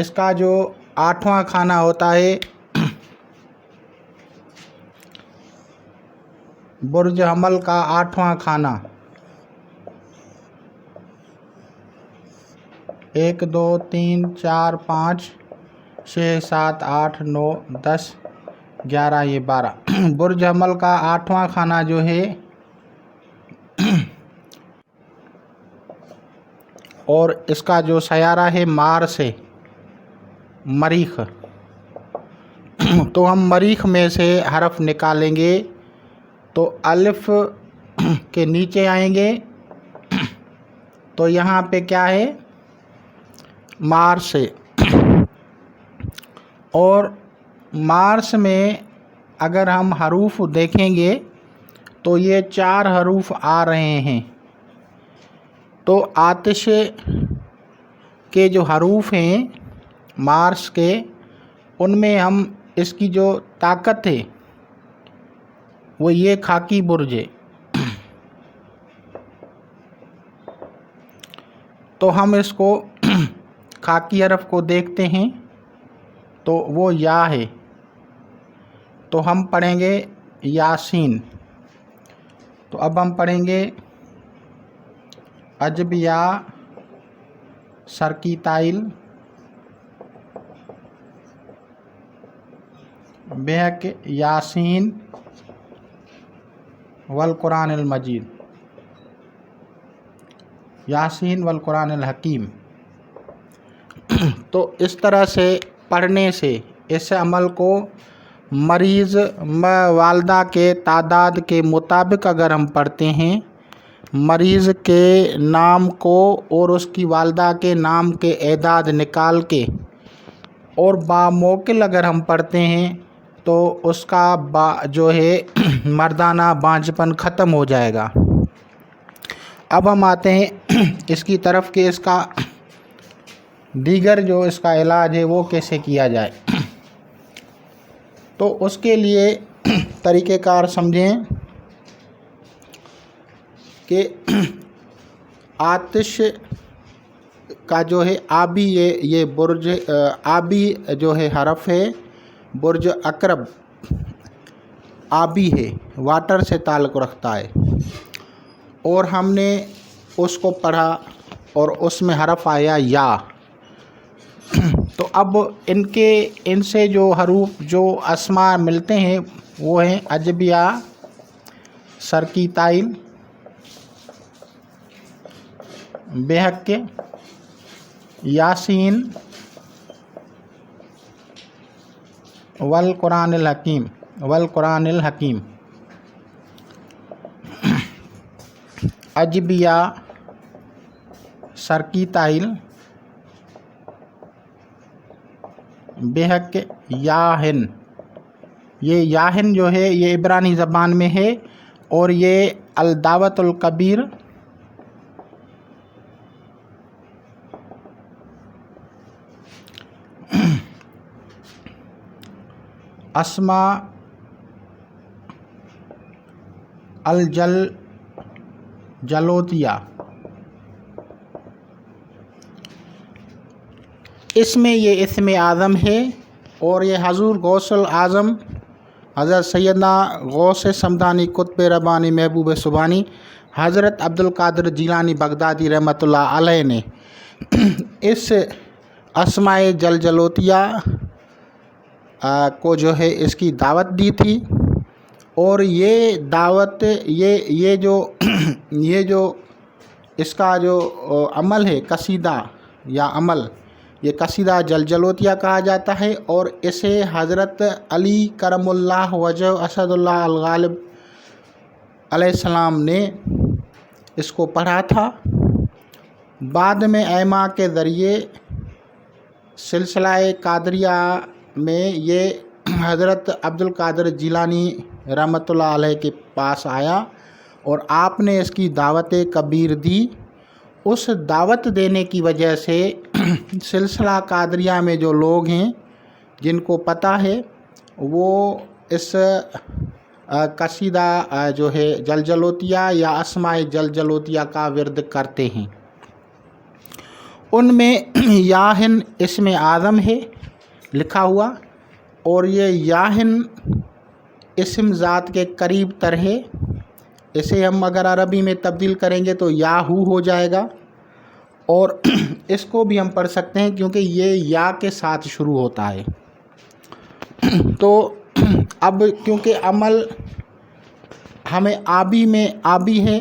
اس کا جو 8واں کھانا ہوتا ہے برج حمل کا 8واں کھانا 1 2 3 4 5 6 7 8 9 10 11 یہ 12 برج حمل کا 8واں کھانا جو ہے اور اس کا جو سیارہ ہے مارس ہے، مریخ۔ تو ہم مریخ میں سے حرف نکالیں گے تو الف کے نیچے آئیں گے تو یہاں پہ کیا ہے؟ مارس ہے، اور مارس میں اگر ہم حروف دیکھیں گے تو یہ 4 حروف آ رہے ہیں۔ تو آتش کے جو حروف ہیں مارس کے، ان میں ہم اس کی جو طاقت ہے وہ یہ خاکی برج ہے۔ تو ہم اس کو خاکی حرف کو دیکھتے ہیں تو وہ یا ہے، تو ہم پڑھیں گے یاسین۔ تو اب ہم پڑھیں گے عجب یا سرکی تائل بحق یاسین والقرآن المجید، یاسین والقرآن الحکیم۔ تو اس طرح سے پڑھنے سے اس عمل کو مریض والدہ کے تعداد کے مطابق اگر ہم پڑھتے ہیں، مریض کے نام کو اور اس کی والدہ کے نام کے اعداد نکال کے اور باموکل اگر ہم پڑھتے ہیں تو اس کا جو ہے مردانہ بانجھپن ختم ہو جائے گا۔ اب ہم آتے ہیں اس کی طرف کہ اس کا دیگر جو اس کا علاج ہے وہ کیسے کیا جائے۔ تو اس کے لیے طریقہ کار سمجھیں کہ آتش کا جو ہے آبی یہ برج آبی جو ہے حرف ہے، برج عقرب آبی ہے، واٹر سے تعلق رکھتا ہے، اور ہم نے اس کو پڑھا اور اس میں حرف آیا یا۔ تو اب ان سے جو حروف جو اسماء ملتے ہیں وہ ہیں عجبیہ، سرکی تائل، بحق یاسین والقرآن الحکیم، والقرآن الحکیم۔ عجبیہ، سرکی تائل، بحق یاہن۔ یہ یاہن جو ہے یہ عبرانی زبان میں ہے، اور یہ الدعوت الکبیر اسماء جلوتیہ، اس میں یہ اسم اعظم ہے، اور یہ حضور غوث الاعظم حضرت سیدنا غوث سمدانی قطب ربانی محبوب سبحانی حضرت عبد القادر جیلانی بغدادی رحمۃ اللہ علیہ نے اس اسماء جلوتیہ کو جو ہے اس کی دعوت دی تھی، اور یہ دعوت یہ جو اس کا جو عمل ہے قصیدہ یا عمل، یہ قصیدہ جلوتیہ کہا جاتا ہے، اور اسے حضرت علی کرم اللہ وجہ اسد اللہ الغالب علیہ السلام نے اس کو پڑھا تھا۔ بعد میں ائمہ کے ذریعے سلسلہ قادریہ میں یہ حضرت عبد القادر جیلانی رحمۃ اللہ علیہ کے پاس آیا، اور آپ نے اس کی دعوت کبیر دی۔ اس دعوت دینے کی وجہ سے سلسلہ قادریہ میں جو لوگ ہیں جن کو پتہ ہے وہ اس قصیدہ جو ہے جلوتیہ یا اسماء جلوتیہ کا ورد کرتے ہیں، ان میں یاہن اسم اعظم ہے لکھا ہوا، اور یہ یاہن اسم ذات کے قریب تر ہے۔ اسے ہم اگر عربی میں تبدیل کریں گے تو یاہو ہو جائے گا، اور اس کو بھی ہم پڑھ سکتے ہیں کیونکہ یہ یا کے ساتھ شروع ہوتا ہے۔ تو اب کیونکہ عمل ہمیں آبی ہے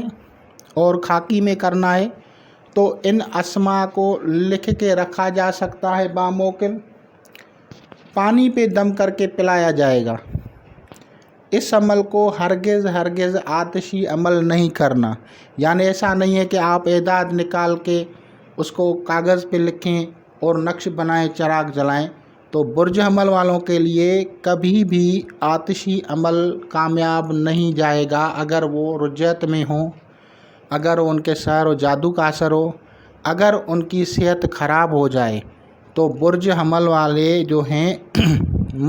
اور خاکی میں کرنا ہے، تو ان اسماء کو لکھ کے رکھا جا سکتا ہے باموکل، پانی پہ دم کر کے پلایا جائے گا۔ اس عمل کو ہرگز آتشی عمل نہیں کرنا، یعنی ایسا نہیں ہے کہ آپ اعداد نکال کے اس کو کاغذ پہ لکھیں اور نقش بنائیں، چراغ جلائیں۔ تو برج حمل والوں کے لیے کبھی بھی آتشی عمل کامیاب نہیں جائے گا، اگر وہ رجعت میں ہوں، اگر ان کے سحر و جادو کا اثر ہو، اگر ان کی صحت خراب ہو جائے، تو برج حمل والے جو ہیں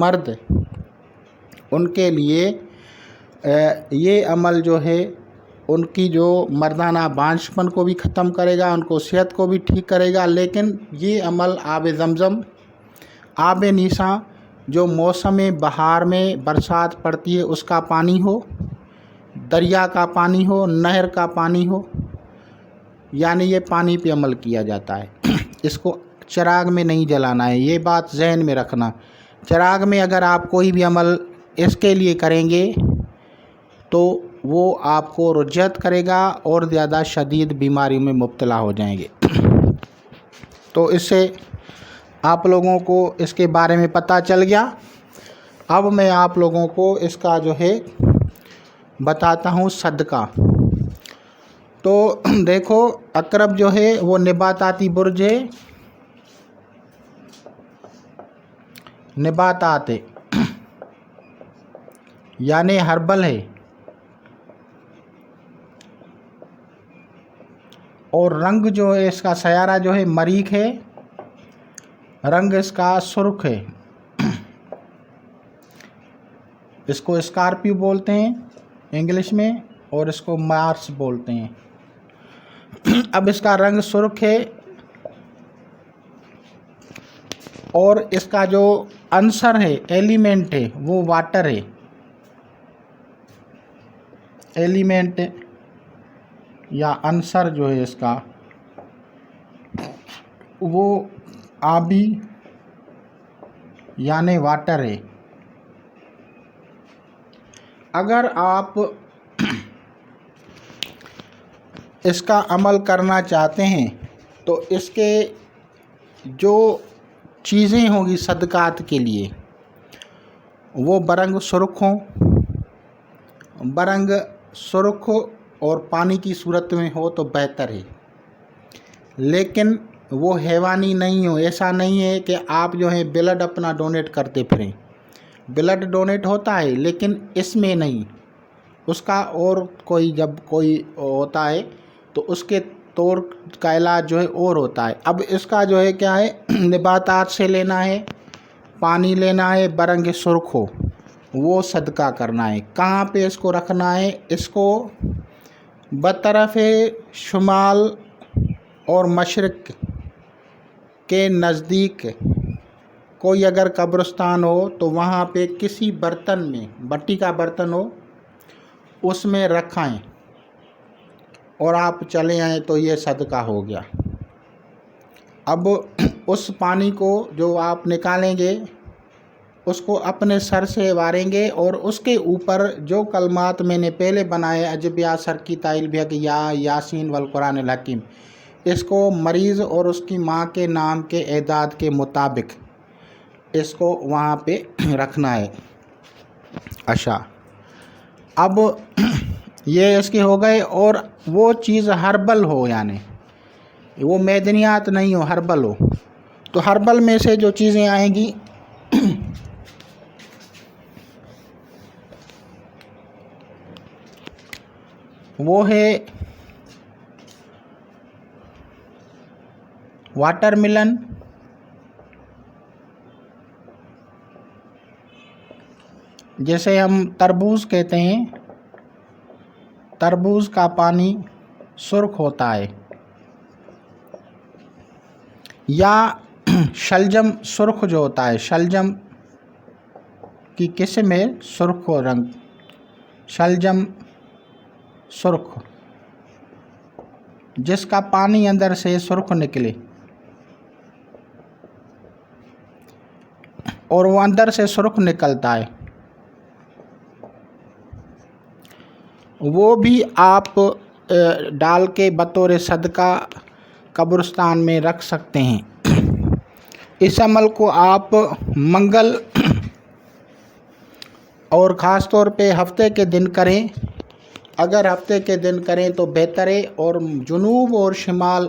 مرد، ان کے لیے یہ عمل جو ہے ان کی جو مردانہ بانجھپن کو بھی ختم کرے گا، ان کو صحت کو بھی ٹھیک کرے گا۔ لیکن یہ عمل آب زمزم، آب نیساں، جو موسم بہار میں برسات پڑتی ہے اس کا پانی ہو، دریا کا پانی ہو، نہر کا پانی ہو، یعنی یہ پانی پہ عمل کیا جاتا ہے۔ اس کو چراغ میں نہیں جلانا ہے، یہ بات ذہن میں رکھنا۔ چراغ میں اگر آپ کوئی بھی عمل اس کے لیے کریں گے تو وہ آپ کو رجعت کرے گا اور زیادہ شدید بیماری میں مبتلا ہو جائیں گے۔ تو اس سے آپ لوگوں کو اس کے بارے میں پتہ چل گیا۔ اب میں آپ لوگوں کو اس کا جو ہے بتاتا ہوں صدقہ۔ تو دیکھو، عقرب جو ہے وہ نباتاتی برج ہے، نباتات ہے، یعنی ہربل ہے، اور رنگ جو ہے اس کا سیارہ جو ہے مریخ ہے، رنگ اس کا سرخ ہے، اس کو اسکارپیو بولتے ہیں انگلش میں، اور اس کو مارس بولتے ہیں۔ اب اس کا رنگ سرخ ہے، اور اس کا جو عنصر ہے، ایلیمنٹ ہے، وہ واٹر ہے۔ ایلیمنٹ یا عنصر جو ہے اس کا وہ آبی یعنی واٹر ہے۔ اگر آپ اس کا عمل کرنا چاہتے ہیں تو اس کے جو چیزیں ہوں گی صدقات کے لیے، وہ برنگ سرخ ہوں، برنگ سرخ اور پانی کی صورت میں ہو تو بہتر ہے، لیکن وہ حیوانی نہیں ہو۔ ایسا نہیں ہے کہ آپ جو ہے بلڈ اپنا ڈونیٹ کرتے پھریں، بلڈ ڈونیٹ ہوتا ہے لیکن اس میں نہیں، اس کا اور کوئی جب کوئی ہوتا ہے تو اس کے طور کا علاج جو ہے اور ہوتا ہے۔ اب اس کا جو ہے کیا ہے، نباتات سے لینا ہے، پانی لینا ہے، برنگ سرخ ہو، وہ صدقہ کرنا ہے۔ کہاں پہ اس کو رکھنا ہے؟ اس کو بطرف شمال اور مشرق کے نزدیک کوئی اگر قبرستان ہو تو وہاں پہ کسی برتن میں، مٹی کا برتن ہو، اس میں رکھائیں اور آپ چلے آئیں تو یہ صدقہ ہو گیا۔ اب اس پانی کو جو آپ نکالیں گے اس کو اپنے سر سے واریں گے، اور اس کے اوپر جو کلمات میں نے پہلے بنائے، عجب یا سر کی تائل بھی ہے کہ یا یاسین والقرآن الحکیم، اس کو مریض اور اس کی ماں کے نام کے اعداد کے مطابق اس کو وہاں پہ رکھنا ہے۔ اچھا، اب یہ اس کے ہو گئے، اور وہ چیز ہربل ہو، یعنی وہ معدنیات نہیں ہو، ہربل ہو۔ تو ہربل میں سے جو چیزیں آئیں گی وہ ہے واٹر ملن، جیسے ہم تربوز کہتے ہیں، تربوز کا پانی سرخ ہوتا ہے، یا شلجم سرخ جو ہوتا ہے، شلجم کی قسم ہے سرخ رنگ، شلجم سرخ، جس کا پانی اندر سے سرخ نکلے اور وہ اندر سے سرخ نکلتا ہے، وہ بھی آپ ڈال کے بطور صدقہ قبرستان میں رکھ سکتے ہیں۔ اس عمل کو آپ منگل اور خاص طور پہ ہفتے کے دن کریں۔ اگر ہفتے کے دن کریں تو بہتر ہے، اور جنوب اور شمال،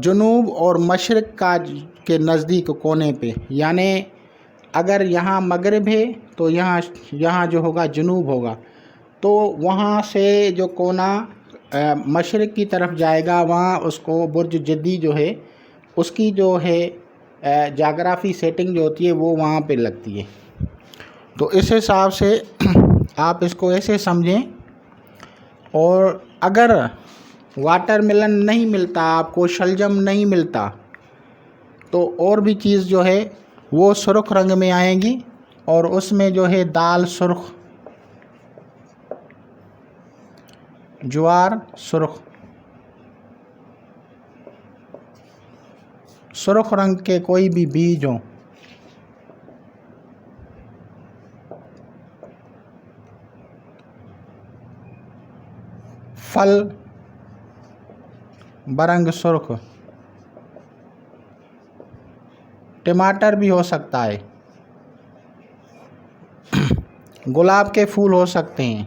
جنوب اور مشرق کے نزدیک کونے پہ، یعنی اگر یہاں مغرب ہے تو یہاں جو ہوگا جنوب ہوگا، تو وہاں سے جو کونا مشرق کی طرف جائے گا، وہاں اس کو برج جدی جو ہے اس کی جو ہے جاگرافی سیٹنگ جو ہوتی ہے وہ وہاں پہ لگتی ہے۔ تو اس حساب سے آپ اس کو ایسے سمجھیں۔ اور اگر واٹر ملن نہیں ملتا، آپ کو شلجم نہیں ملتا، تو اور بھی چیز جو ہے وہ سرخ رنگ میں آئیں گی، اور اس میں جو ہے دال سرخ، جوار سرخ رنگ کے کوئی بھی بیج ہوں، پھل برنگ سرخ، ٹماٹر بھی ہو سکتا ہے، گلاب کے پھول ہو سکتے ہیں،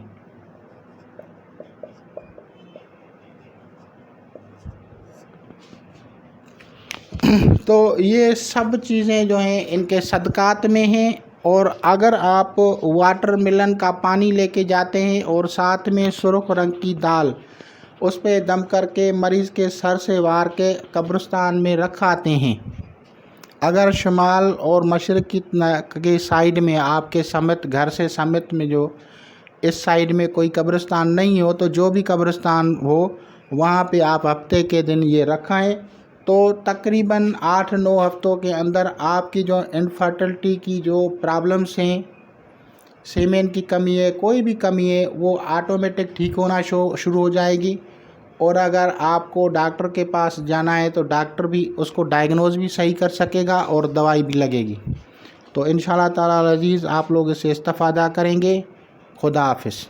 تو یہ سب چیزیں جو ہیں ان کے صدقات میں ہیں۔ اور اگر آپ واٹر ملن کا پانی لے کے جاتے ہیں اور ساتھ میں سرخ رنگ کی دال اس پہ دم کر کے مریض کے سر سے وار کے قبرستان میں رکھاتے ہیں، اگر شمال اور مشرق کی سائیڈ میں آپ کے سمت گھر سے سمت میں جو اس سائیڈ میں کوئی قبرستان نہیں ہو، تو جو بھی قبرستان ہو وہاں پہ آپ ہفتے کے دن یہ رکھائیں، تو تقریباً 8-9 ہفتوں کے اندر آپ کی جو انفرٹیلٹی کی جو پرابلمس ہیں، سیمن کی کمی ہے، کوئی بھی کمی ہے، وہ آٹومیٹک ٹھیک ہونا شروع ہو جائے گی۔ اور اگر آپ کو ڈاکٹر کے پاس جانا ہے تو ڈاکٹر بھی اس کو ڈائگنوز بھی صحیح کر سکے گا اور دوائی بھی لگے گی۔ تو انشاءاللہ تعالی العزیز آپ لوگ اسے استفادہ کریں گے۔ خدا حافظ۔